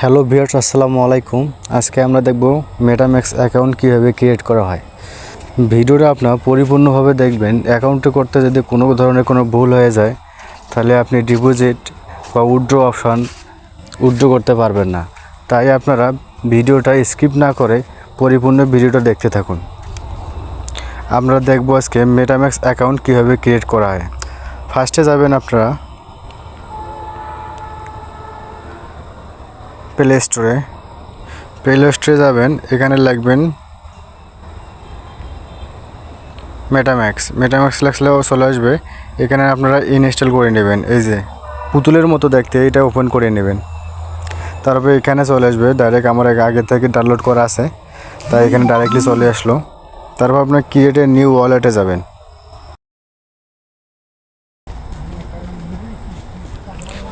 Hello viewers, আসসালামু আলাইকুম। আজকে আমরা দেখব মেটাম্যাক্স অ্যাকাউন্ট কীভাবে ক্রিয়েট করা হয়। ভিডিওটা আপনার পরিপূর্ণভাবে দেখবেন। অ্যাকাউন্টে করতে যদি কোনো ধরনের কোনো ভুল হয়ে যায় তাহলে আপনি ডিপোজিট বা উইথড্র অপশান উইথড্র করতে পারবেন না। তাই আপনারা ভিডিওটা স্কিপ না করে পরিপূর্ণ ভিডিওটা দেখতে থাকুন। আমরা দেখব আজকে মেটাম্যাক্স অ্যাকাউন্ট কীভাবে ক্রিয়েট করা হয়। ফার্স্টে যাবেন আপনারা প্লে স্টোরে যাবেন, এখানে লিখবেন মেটাম্যাক্স লিখলেও চলে আসবে। এখানে আপনারা ইনস্টল করে নেবেন। এই যে পুতুলের মতো দেখতে, এটা ওপেন করে নেবেন। তারপরে এখানে চলে আসবে ডাইরেক্ট, আমার আগে থেকে ডাউনলোড করা আছে তাই এখানে ডাইরেক্টলি চলে আসলো। তারপর আপনার ক্রিয়েট এ নিউ ওয়ালেটে যাবেন।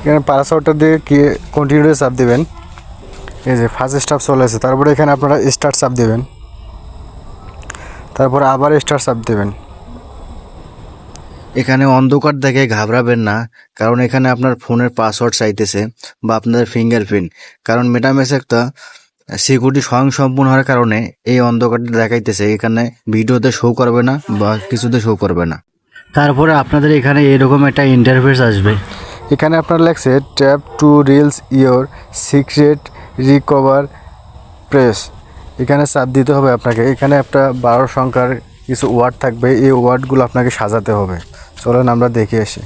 এখানে পাসওয়ার্ডটা দিয়ে কন্টিনিউ চাপ দেবেন। এই যে ফার্স্ট স্টেপ চলে আসে। তারপরে এখানে আপনারা স্টার্ট চাপ দেবেন, তারপর আবার স্টার্ট চাপ দেবেন। এখানে অন্ধকার দেখে ঘাবড়াবেন না, কারণ এখানে আপনার ফোনের পাসওয়ার্ড চাইতেছে বা আপনাদের ফিঙ্গারপ্রিন্ট। কারণ মেটাম্যাক্স একটা সিকিউরিটি স্বয়ংসম্পূর্ণ হওয়ার কারণে এই অন্ধকারটা দেখাইতেছে। এখানে ভিডিওতে শো করবে না বা কিছুতে শো করবে না। তারপরে আপনাদের এখানে এরকম একটা ইন্টারফেস আসবে। এখানে আপনার লেখছে tap two reels your secret recover press. এখানে চাপ দিতে হবে আপনাকে। এখানে একটা 12 সংখ্যার কিছু ওয়ার্ড থাকবে, এই ওয়ার্ডগুলো আপনাকে সাজাতে হবে। চলুন আমরা দেখে আসি।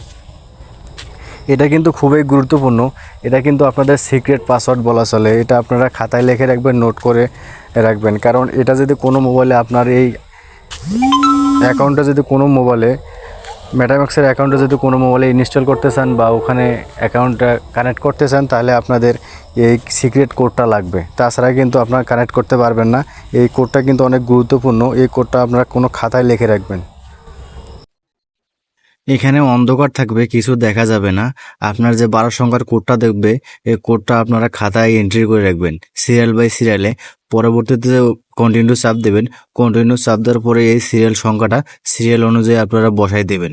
এটা কিন্তু খুবই গুরুত্বপূর্ণ। এটা কিন্তু আপনাদের সিক্রেট পাসওয়ার্ড বলা চলে। এটা আপনারা খাতায় লিখে রাখবেন, নোট করে রাখবেন। কারণ এটা যদি কোনো মোবাইলে আপনার এই অ্যাকাউন্টটা যদি কোনো মোবাইলে মেটাম্যাক্সের অ্যাকাউন্টে যদি কোনো মোবাইলে ইনস্টল করতে চান বা ওখানে অ্যাকাউন্টটা কানেক্ট করতে চান, তাহলে আপনাদের এই সিক্রেট কোডটা লাগবে। তাছাড়া কিন্তু আপনারা কানেক্ট করতে পারবেন না। এই কোডটা কিন্তু অনেক গুরুত্বপূর্ণ। এই কোডটা আপনারা কোনো খাতায় লিখে রাখবেন। এখানে অন্ধকার থাকবে, কিছু দেখা যাবে না। আপনার যে 12 সংখ্যার কোডটা দেখবে, এই কোডটা আপনারা খাতায় এন্ট্রি করে রাখবেন সিরিয়াল বাই সিরিয়ালে। পরবর্তীতে কন্টিনিউ চাপ দেবেন। কন্টিনিউ চাপ দেওয়ার পরে এই সিরিয়াল সংখ্যাটা সিরিয়াল অনুযায়ী আপনারা বসাই দেবেন।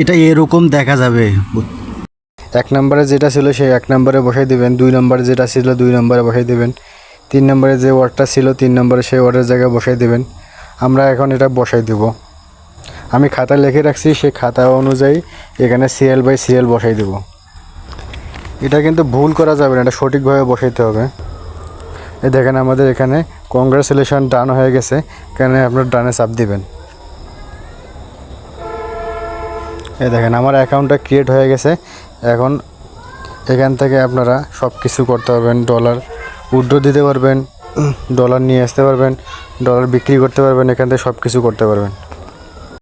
এটা এরকম দেখা যাবে। 1 নম্বরে যেটা ছিল সেই 1 নম্বরে বসাই দেবেন। 2 নম্বরে যেটা ছিল 2 নম্বরে বসাই দেবেন। 3 নম্বরে যে ওয়ার্ডটা ছিল 3 নম্বরে সেই ওয়ার্ডের জায়গায় বসাই দেবেন। আমরা এখন এটা বসাই দেব। আমি খাতা লিখে রাখছি, সেই খাতা অনুযায়ী এখানে সিরিয়াল বাই সিরিয়াল বসাই দেব। এটা কিন্তু ভুল করা যাবে না, এটা সঠিকভাবে বসাইতে হবে। এই দেখেন আমাদের এখানে কংগ্রাচুলেশন ডান হয়ে গেছে। এখানে আপনার ডানে চাপ দিবেন। এই দেখেন আমার অ্যাকাউন্টটা ক্রিয়েট হয়ে গেছে। এখন এখান থেকে আপনারা সব কিছু করতে পারবেন। ডলার উইথড্র দিতে পারবেন, ডলার নিয়ে আসতে পারবেন, ডলার বিক্রি করতে পারবেন, এখান থেকে সব কিছু করতে পারবেন।